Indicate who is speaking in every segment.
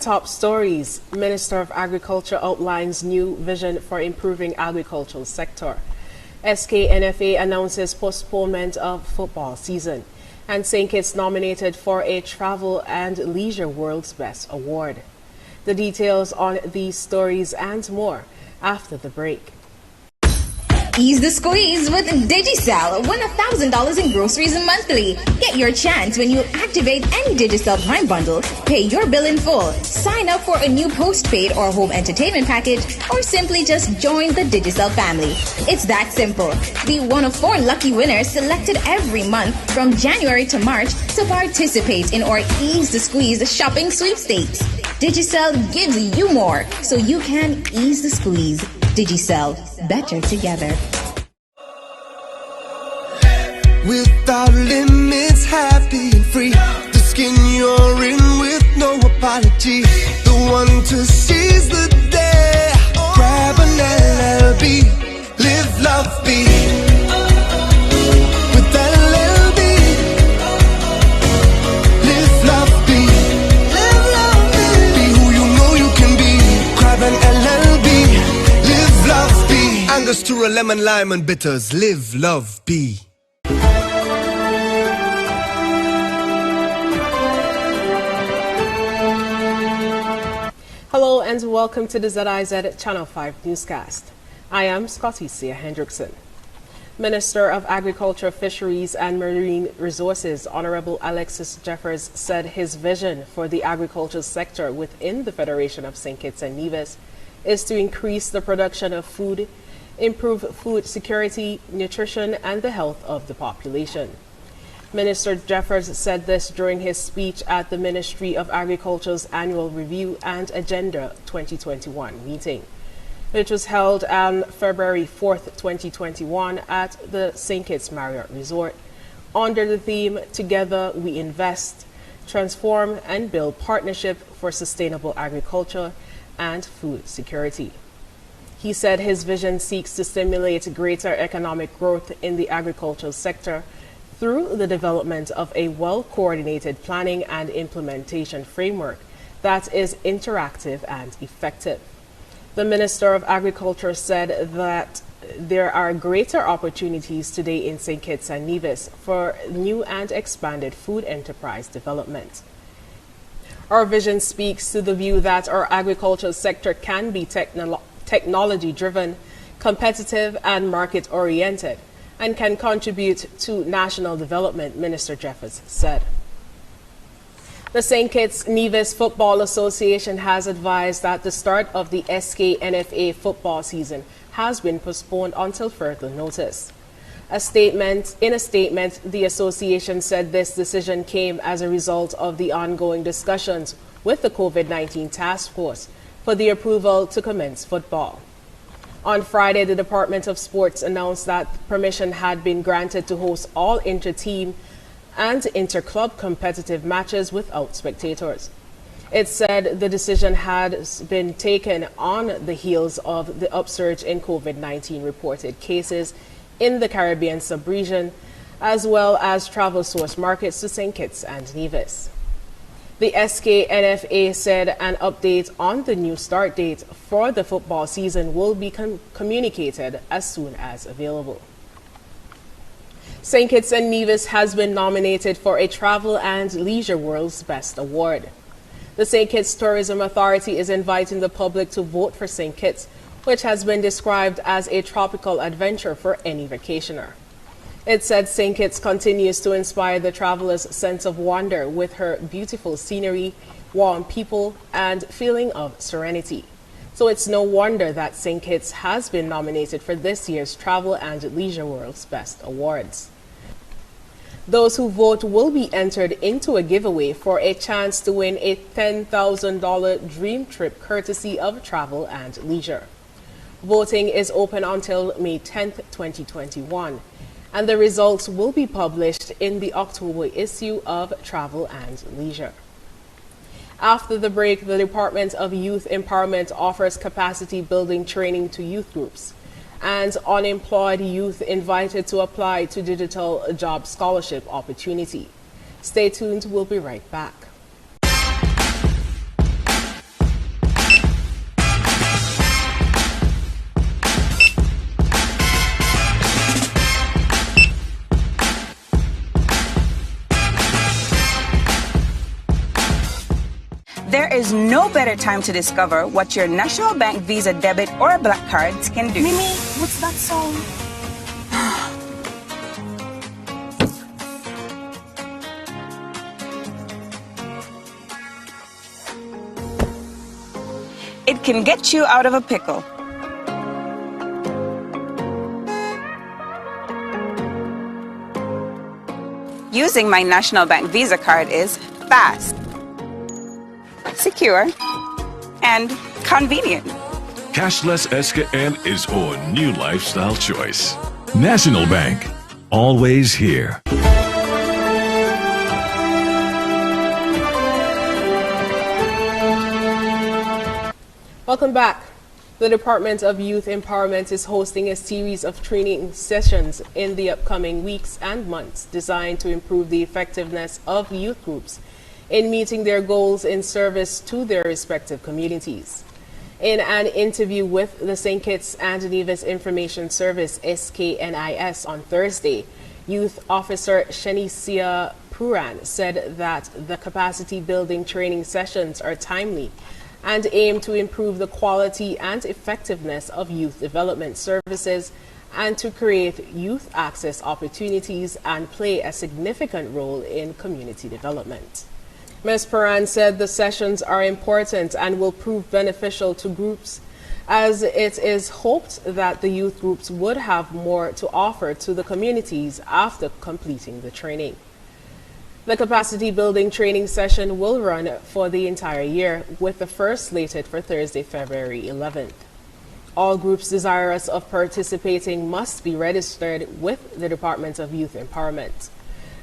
Speaker 1: top stories, Minister of Agriculture outlines new vision for improving agricultural sector. SKNFA announces postponement of football season. And St. Kitts nominated for a Travel and Leisure World's Best Award. The details on these stories and more after the break.
Speaker 2: Ease the squeeze with Digicel. Win $1,000 in groceries monthly. Get your chance when you activate any Digicel Prime bundle, pay your bill in full, sign up for a new postpaid or home entertainment package, or simply just join the Digicel family. It's that simple. Be one of 4 lucky winners selected every month from January to March to participate in our Ease the Squeeze shopping sweepstakes. Digicel gives you more so you can ease the squeeze. Digicel, better together.
Speaker 3: Without limits, happy and free. The skin you're in with no apology. The one to seize the day. Grab an LLB, live, love, be. With LLB, live, love, be. Live, love, be. Be who you know you can be. Grab an LLB. Live, love, be. Angostura, lemon, lime, and bitters. Live, love, be.
Speaker 1: Hello and welcome to the ZIZ Channel 5 Newscast. I am Scotty Sia Hendrickson. Minister of Agriculture, Fisheries and Marine Resources, Honorable Alexis Jeffers, said his vision for the agricultural sector within the Federation of St. Kitts and Nevis is to increase the production of food, improve food security, nutrition, and the health of the population. Minister Jeffers said this during his speech at the Ministry of Agriculture's Annual Review and Agenda 2021 meeting, which was held on February 4th, 2021 at the St. Kitts Marriott Resort, under the theme, Together We Invest, Transform and Build Partnership for Sustainable Agriculture and Food Security. He said his vision seeks to stimulate greater economic growth in the agricultural sector through the development of a well-coordinated planning and implementation framework that is interactive and effective. The Minister of Agriculture said that there are greater opportunities today in St. Kitts and Nevis for new and expanded food enterprise development. Our vision speaks to the view that our agricultural sector can be technology-driven, competitive, and market-oriented, and can contribute to national development, Minister Jeffers said. The St. Kitts Nevis Football Association has advised that the start of the SKNFA football season has been postponed until further notice. In a statement, the association said this decision came as a result of the ongoing discussions with the COVID-19 task force for the approval to commence football. On Friday, the Department of Sports announced that permission had been granted to host all inter-team and inter-club competitive matches without spectators. It said the decision had been taken on the heels of the upsurge in COVID-19 reported cases in the Caribbean sub-region, as well as travel source markets to St. Kitts and Nevis. The SKNFA said an update on the new start date for the football season will be communicated as soon as available. St. Kitts and Nevis has been nominated for a Travel and Leisure World's Best Award. The St. Kitts Tourism Authority is inviting the public to vote for St. Kitts, which has been described as a tropical adventure for any vacationer. It said St. Kitts continues to inspire the traveler's sense of wonder with her beautiful scenery, warm people, and feeling of serenity. So it's no wonder that St. Kitts has been nominated for this year's Travel and Leisure World's Best Awards. Those who vote will be entered into a giveaway for a chance to win a $10,000 dream trip courtesy of Travel and Leisure. Voting is open until May 10th, 2021. And the results will be published in the October issue of Travel and Leisure. After the break, the Department of Youth Empowerment offers capacity building training to youth groups, and unemployed youth invited to apply to digital job scholarship opportunity. Stay tuned, we'll be right back.
Speaker 4: is no better time to discover what your National Bank Visa debit or black cards can do.
Speaker 5: Mimi, what's that song?
Speaker 4: It can get you out of a pickle. Using my National Bank Visa card is fast, secure, and convenient.
Speaker 6: Cashless SKN is our new lifestyle choice. National Bank, always here.
Speaker 1: Welcome back. The Department of Youth Empowerment is hosting a series of training sessions in the upcoming weeks and months designed to improve the effectiveness of youth groups in meeting their goals in service to their respective communities. In an interview with the St. Kitts and Nevis Information Service, SKNIS, on Thursday, Youth Officer Shenicia Puran said that the capacity building training sessions are timely and aim to improve the quality and effectiveness of youth development services and to create youth access opportunities and play a significant role in community development. Ms. Paran said the sessions are important and will prove beneficial to groups, as it is hoped that the youth groups would have more to offer to the communities after completing the training. The capacity building training session will run for the entire year, with the first slated for Thursday, February 11th. All groups desirous of participating must be registered with the Department of Youth Empowerment.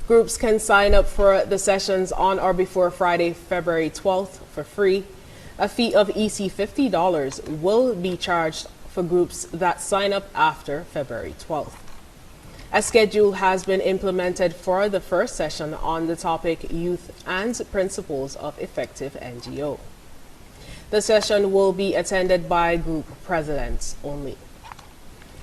Speaker 1: Groups can sign up for the sessions on or before Friday, February 12th for free. A fee of EC $50 will be charged for groups that sign up after February 12th. A schedule has been implemented for the first session on the topic Youth and Principles of Effective NGO. The session will be attended by group presidents only.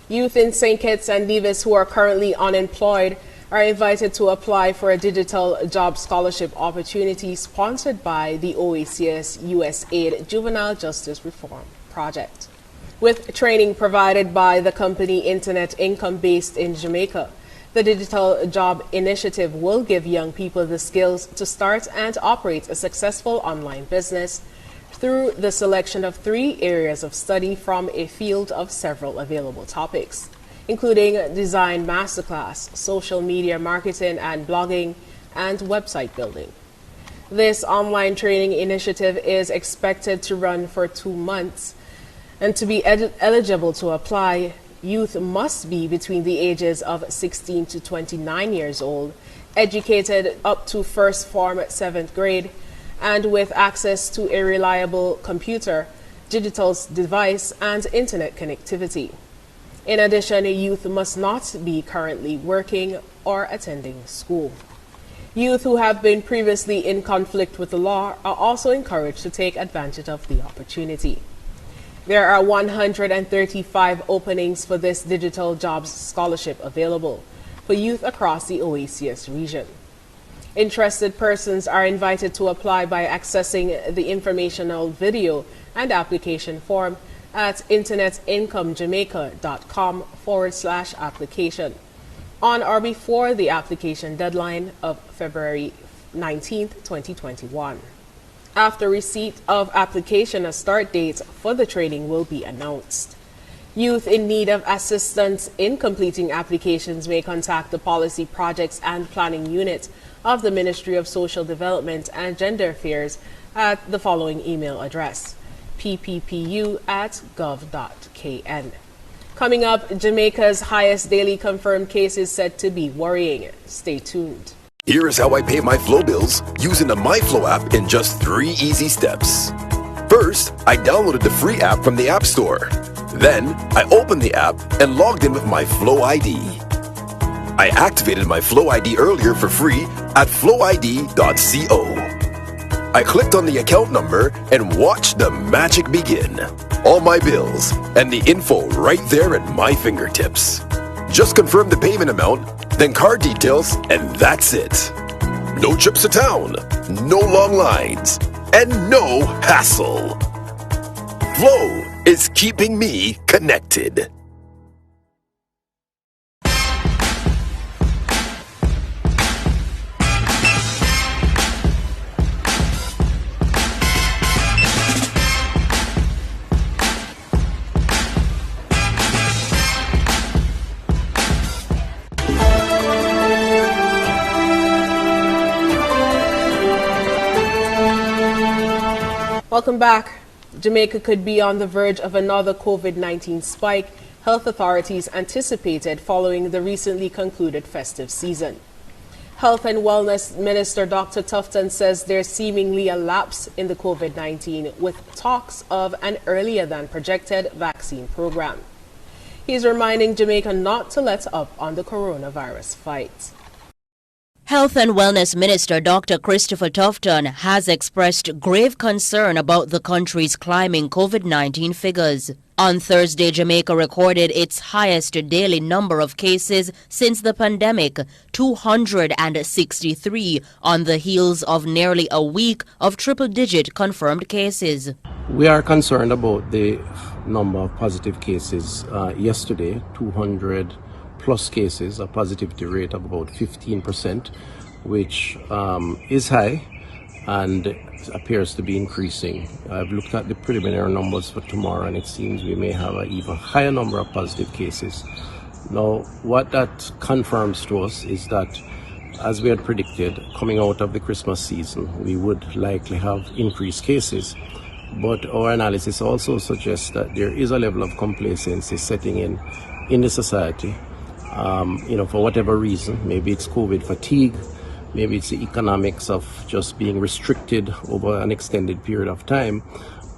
Speaker 1: Youth in St. Kitts and Nevis who are currently unemployed are invited to apply for a digital job scholarship opportunity sponsored by the OACS USAID Juvenile Justice Reform Project. With training provided by the company Internet Income based in Jamaica, the Digital Job Initiative will give young people the skills to start and operate a successful online business through the selection of 3 areas of study from a field of several available topics, including design masterclass, social media marketing and blogging, and website building. This online training initiative is expected to run for 2 months. And to be eligible to apply, youth must be between the ages of 16 to 29 years old, educated up to first form 7th grade, and with access to a reliable computer, digital device, and internet connectivity. In addition, youth must not be currently working or attending school. Youth who have been previously in conflict with the law are also encouraged to take advantage of the opportunity. There are 135 openings for this digital jobs scholarship available for youth across the OACS region. Interested persons are invited to apply by accessing the informational video and application form at internetincomejamaica.com/application on or before the application deadline of February 19th, 2021. After receipt of application, a start date for the training will be announced. Youth in need of assistance in completing applications may contact the Policy Projects and Planning Unit of the Ministry of Social Development and Gender Affairs at the following email address: pppu@gov.kn. Coming up, Jamaica's highest daily confirmed case is said to be worrying. Stay tuned.
Speaker 7: Here is how I pay my Flow bills using the MyFlow app in just 3 easy steps. First, I downloaded the free app from the App Store. Then, I opened the app and logged in with my Flow ID. I activated my Flow ID earlier for free at flowid.co. I clicked on the account number and watched the magic begin. All my bills and the info right there at my fingertips. Just confirm the payment amount, then card details, and that's it. No trips to town, no long lines, and no hassle. Flow is keeping me connected.
Speaker 1: Welcome back. Jamaica could be on the verge of another COVID-19 spike, health authorities anticipated following the recently concluded festive season. Health and Wellness Minister Dr. Tufton says there's seemingly a lapse in the COVID-19 with talks of an earlier than projected vaccine program. He's reminding Jamaica not to let up on the coronavirus fight.
Speaker 5: Health and Wellness Minister Dr. Christopher Tufton has expressed grave concern about the country's climbing COVID-19 figures. On Thursday, Jamaica recorded its highest daily number of cases since the pandemic, 263, on the heels of nearly a week of triple-digit confirmed cases.
Speaker 8: We are concerned about the number of positive cases. Yesterday, 200 plus cases, a positivity rate of about 15%, which is high and appears to be increasing. I've looked at the preliminary numbers for tomorrow and it seems we may have an even higher number of positive cases. Now, what that confirms to us is that, as we had predicted, coming out of the Christmas season, we would likely have increased cases. But our analysis also suggests that there is a level of complacency setting in the society. For whatever reason, maybe it's COVID fatigue, maybe it's the economics of just being restricted over an extended period of time.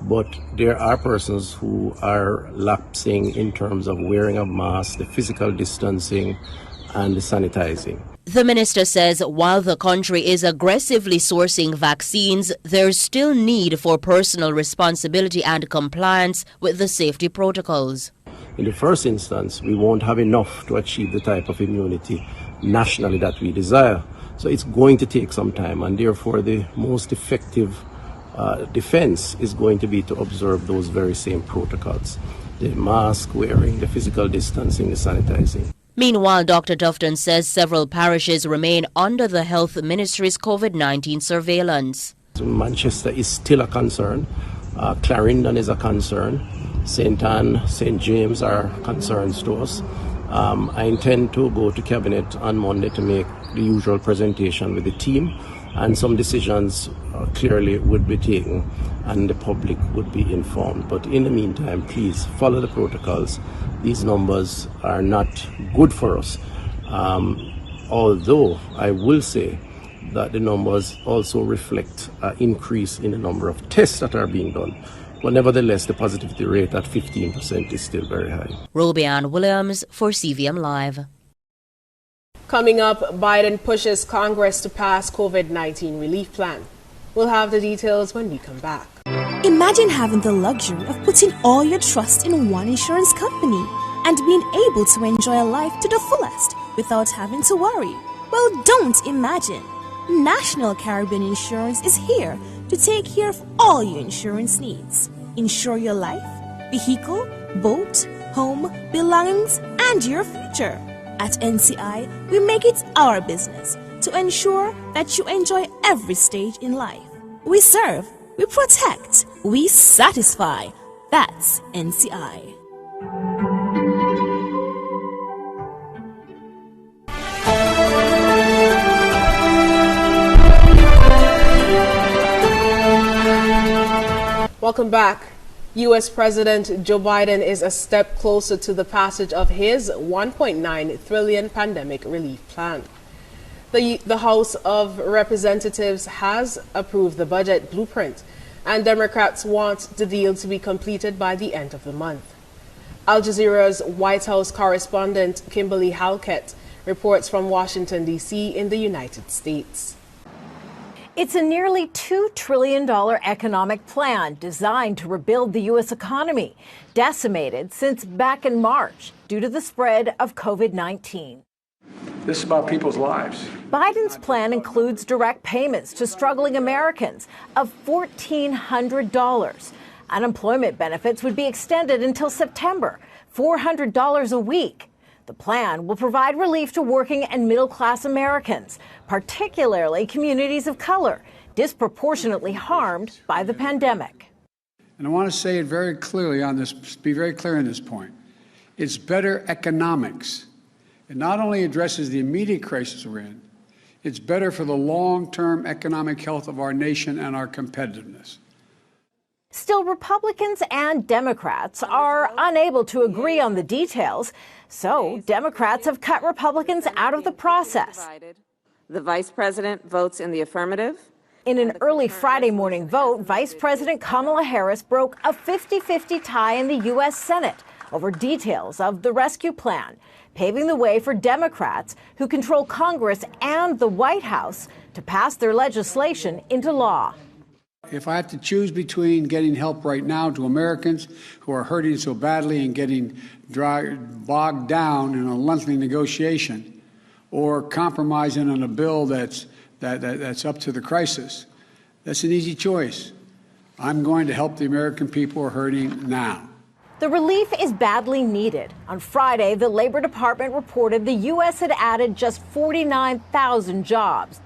Speaker 8: But there are persons who are lapsing in terms of wearing a mask, the physical distancing, and the sanitizing.
Speaker 5: The minister says while the country is aggressively sourcing vaccines, there's still need for personal responsibility and compliance with the safety protocols.
Speaker 8: In the first instance, we won't have enough to achieve the type of immunity nationally that we desire. So it's going to take some time, and therefore the most effective defense is going to be to observe those very same protocols. The mask wearing, the physical distancing, the sanitizing.
Speaker 5: Meanwhile, Dr. Tufton says several parishes remain under the Health Ministry's COVID-19 surveillance.
Speaker 8: Manchester is still a concern. Clarendon is a concern. St. Anne, St. James are concerns to us. I intend to go to Cabinet on Monday to make the usual presentation with the team, and some decisions clearly would be taken and the public would be informed. But in the meantime, please follow the protocols. These numbers are not good for us. Although I will say that the numbers also reflect an increase in the number of tests that are being done. But nevertheless, the positivity rate at 15% is still very high.
Speaker 5: Robianne Williams for CVM Live.
Speaker 1: Coming up, Biden pushes Congress to pass COVID-19 relief plan. We'll have the details when we come back.
Speaker 9: Imagine having the luxury of putting all your trust in one insurance company and being able to enjoy a life to the fullest without having to worry. Well, don't imagine. National Caribbean Insurance is here to take care of all your insurance needs. Insure your life, vehicle, boat, home, belongings, and your future. At NCI, we make it our business to ensure that you enjoy every stage in life. We serve, we protect, we satisfy. That's NCI.
Speaker 1: Welcome back. U.S. President Joe Biden is a step closer to the passage of his $1.9 trillion pandemic relief plan. The House of Representatives has approved the budget blueprint, and Democrats want the deal to be completed by the end of the month. Al Jazeera's White House correspondent Kimberly Halkett reports from Washington, D.C. in the United States.
Speaker 10: It's a nearly $2 trillion economic plan designed to rebuild the U.S. economy, decimated since back in March due to the spread of COVID-19.
Speaker 11: This is about people's lives.
Speaker 10: Biden's plan includes direct payments to struggling Americans of $1,400. Unemployment benefits would be extended until September, $400 a week. The plan will provide relief to working and middle-class Americans, particularly communities of color, disproportionately harmed by the pandemic.
Speaker 11: And I want to say it very clearly on this, be very clear on this point. It's better economics. It not only addresses the immediate crisis we're in, it's better for the long-term economic health of our nation and our competitiveness.
Speaker 10: Still, Republicans and Democrats are unable to agree on the details, so Democrats have cut Republicans out of the process.
Speaker 12: The Vice President votes in the affirmative.
Speaker 10: In an early Friday morning vote, Vice President Kamala Harris broke a 50-50 tie in the U.S. Senate over details of the rescue plan, paving the way for Democrats who control Congress and the White House to pass their legislation into law.
Speaker 11: If I have to choose between getting help right now to Americans who are hurting so badly and getting bogged down in a lengthy negotiation, or compromising on a bill that's up to the crisis, that's an easy choice. I'm going to help the American people who are hurting now.
Speaker 10: The relief is badly needed. On Friday, the Labor Department reported the U.S. had added just 49,000 jobs.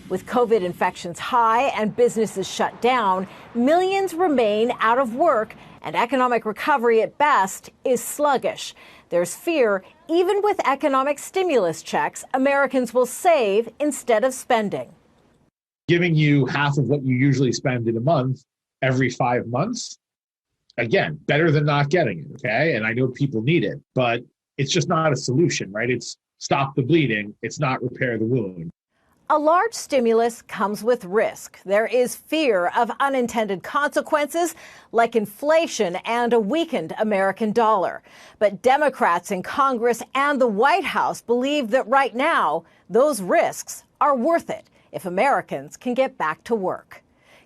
Speaker 10: With COVID infections high and businesses shut down, millions remain out of work, and economic recovery at best is sluggish. There's fear, even with economic stimulus checks, Americans will save instead of spending.
Speaker 13: Giving you half of what you usually spend in a month every 5 months, again, better than not getting it, okay? And I know people need it, but it's just not a solution, right? It's stop the bleeding. It's not repair the wound.
Speaker 10: A large stimulus comes with risk. There is fear of unintended consequences like inflation and a weakened American dollar. But Democrats in Congress and the White House believe that right now, those risks are worth it if Americans can get back to work.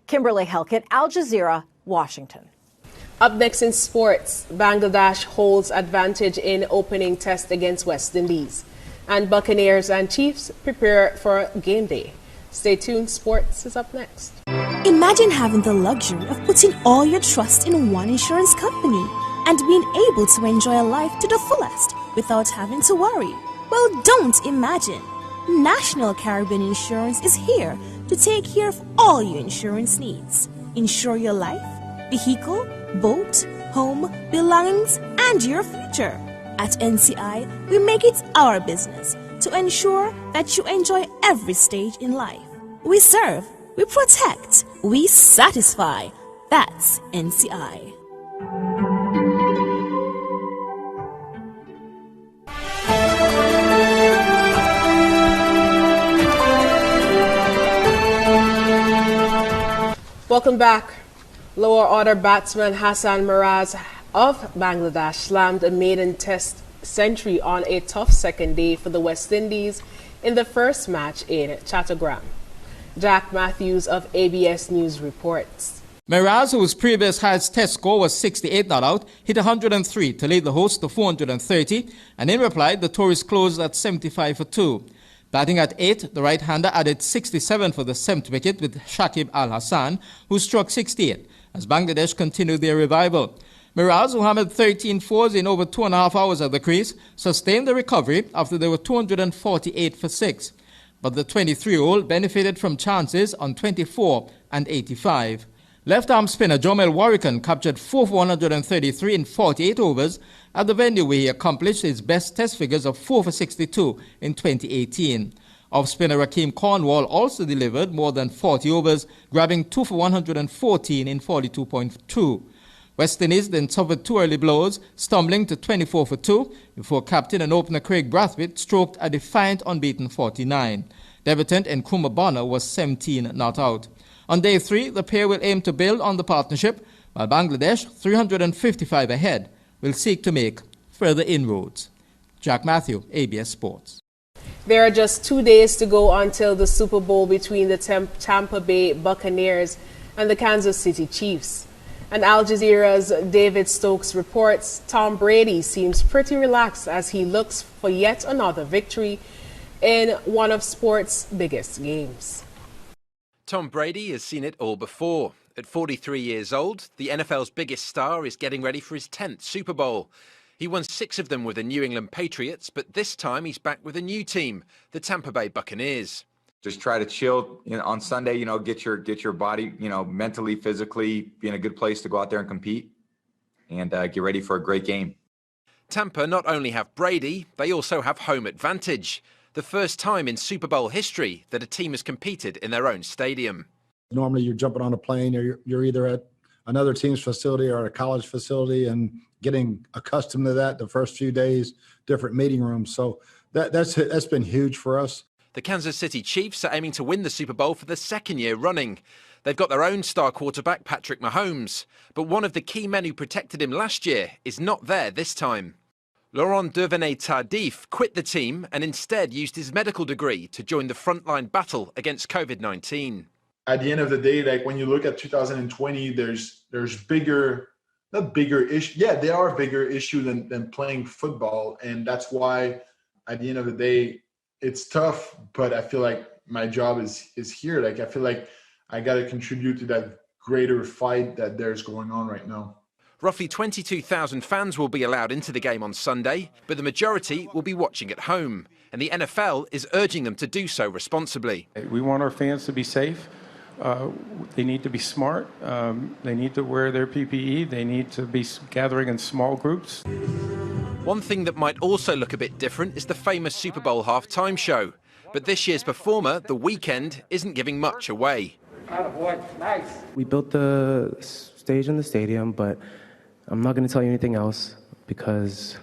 Speaker 10: Kimberly Helkett, Al Jazeera, Washington.
Speaker 1: Up next in sports, Bangladesh holds advantage in opening test against West Indies. And Buccaneers and Chiefs prepare for game day. Stay tuned, sports is up next.
Speaker 9: Imagine having the luxury of putting all your trust in one insurance company and being able to enjoy a life to the fullest without having to worry. Well, don't imagine. National Caribbean Insurance is here to take care of all your insurance needs. Insure your life, vehicle, boat, home, belongings, and your future. At NCI, we make it our business to ensure that you enjoy every stage in life. We serve, we protect, we satisfy. That's NCI.
Speaker 1: Welcome back. Lower order batsman Hassan Miraz of Bangladesh slammed a maiden test century on a tough second day for the West Indies in the first match in Chattogram. Jack Matthews of ABS News reports.
Speaker 14: Miraz, whose previous highest test score was 68 not out, hit 103 to lead the host to 430, and in reply, the tourists closed at 75 for 2. Batting at 8, the right-hander added 67 for the 7th wicket with Shakib Al Hassan, who struck 68, as Bangladesh continued their revival. Miraz, who hammered 13 fours in over 2.5 hours at the crease, sustained the recovery after they were 248 for 6. But the 23-year-old benefited from chances on 24 and 85. Left-arm spinner Jomel Warrican captured 4 for 133 in 48 overs at the venue where he accomplished his best test figures of 4 for 62 in 2018. Off-spinner Rakeem Cornwall also delivered more than 40 overs, grabbing 2 for 114 in 42.2. West Indies then suffered 2 early blows, stumbling to 24 for 2, before captain and opener Craig Brathwaite stroked a defiant unbeaten 49. Debutant Nkrumah Bonner was 17 not out. On day 3, the pair will aim to build on the partnership, while Bangladesh, 355 ahead, will seek to make further inroads. Jack Matthew, ABS Sports.
Speaker 1: There are just 2 days to go until the Super Bowl between the Tampa Bay Buccaneers and the Kansas City Chiefs. And Al Jazeera's David Stokes reports Tom Brady seems pretty relaxed as he looks for yet another victory in one of sports' biggest games.
Speaker 15: Tom Brady has seen it all before. At 43 years old, the NFL's biggest star is getting ready for his 10th Super Bowl. He won 6 of them with the New England Patriots, but this time he's back with a new team, the Tampa Bay Buccaneers.
Speaker 16: Just try to chill on Sunday, get your body, mentally, physically, be in a good place to go out there and compete and get ready for a great game.
Speaker 15: Tampa not only have Brady, they also have home advantage. The first time in Super Bowl history that a team has competed in their own stadium.
Speaker 17: Normally you're jumping on a plane or you're either at another team's facility or a college facility and getting accustomed to that the first few days, different meeting rooms. So that's been huge for us.
Speaker 15: The Kansas City Chiefs are aiming to win the Super Bowl for the second year running. They've got their own star quarterback, Patrick Mahomes, but one of the key men who protected him last year is not there this time. Laurent Duvernay-Tardif quit the team and instead used his medical degree to join the frontline battle against COVID-19.
Speaker 18: At the end of the day, when you look at 2020, there's bigger, not bigger issue. Yeah, they are a bigger issue than playing football. And that's why at the end of the day, it's tough, but I feel like my job is here. I feel like I got to contribute to that greater fight that there's going on right now.
Speaker 15: Roughly 22,000 fans will be allowed into the game on Sunday, but the majority will be watching at home. And the NFL is urging them to do so responsibly.
Speaker 19: We want our fans to be safe. They need to be smart. They need to wear their PPE. They need to be gathering in small groups.
Speaker 15: One thing that might also look a bit different is the famous Super Bowl halftime show. But this year's performer, The Weeknd, isn't giving much away.
Speaker 20: We built the stage in the stadium, but I'm not going to tell you anything else because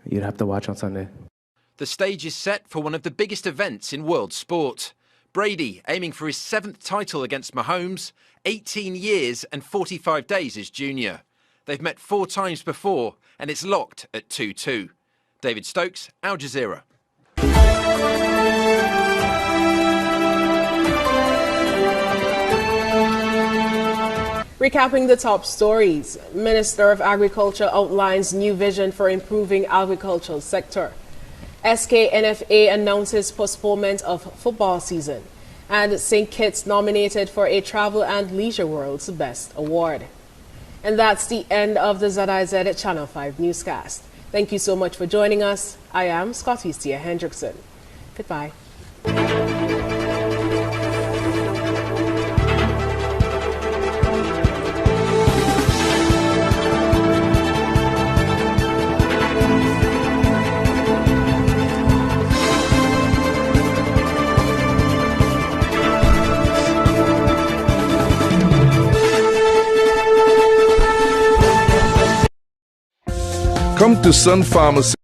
Speaker 20: you'd have to watch on Sunday.
Speaker 15: The stage is set for one of the biggest events in world sport. Brady aiming for his 7th title against Mahomes, 18 years and 45 days as junior. They've met 4 times before, and it's locked at 2-2. David Stokes, Al Jazeera.
Speaker 1: Recapping the top stories, Minister of Agriculture outlines new vision for improving agricultural sector. SKNFA announces postponement of football season. And St. Kitts nominated for a Travel and Leisure World's Best Award. And that's the end of the ZIZ at Channel 5 Newscast. Thank you so much for joining us. I am Scotty Hendrickson. Goodbye.
Speaker 21: Come to Sun Pharmacy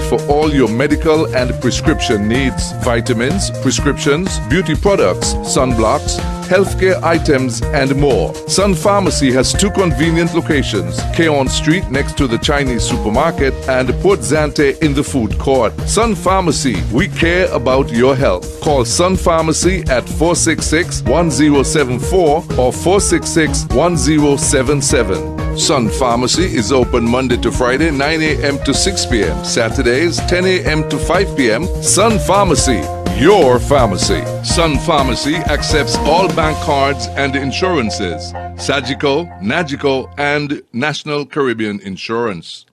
Speaker 21: for all your medical and prescription needs. Vitamins, prescriptions, beauty products, sunblocks, healthcare items, and more. Sun Pharmacy has 2 convenient locations, Keon Street next to the Chinese supermarket and Port Zante in the food court. Sun Pharmacy, we care about your health. Call Sun Pharmacy at 466-1074 or 466-1077. Sun Pharmacy is open Monday to Friday, 9 a.m. to 6 p.m. Saturdays, 10 a.m. to 5 p.m. Sun Pharmacy, your pharmacy. Sun Pharmacy accepts all bank cards and insurances. Sagicor, Nagico, and National Caribbean Insurance.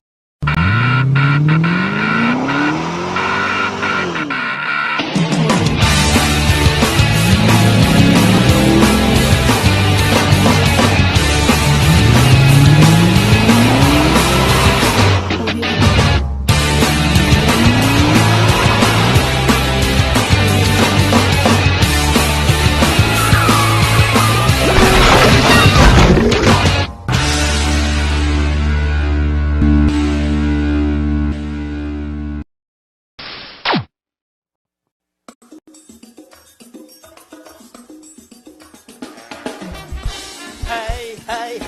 Speaker 22: Hey, hey,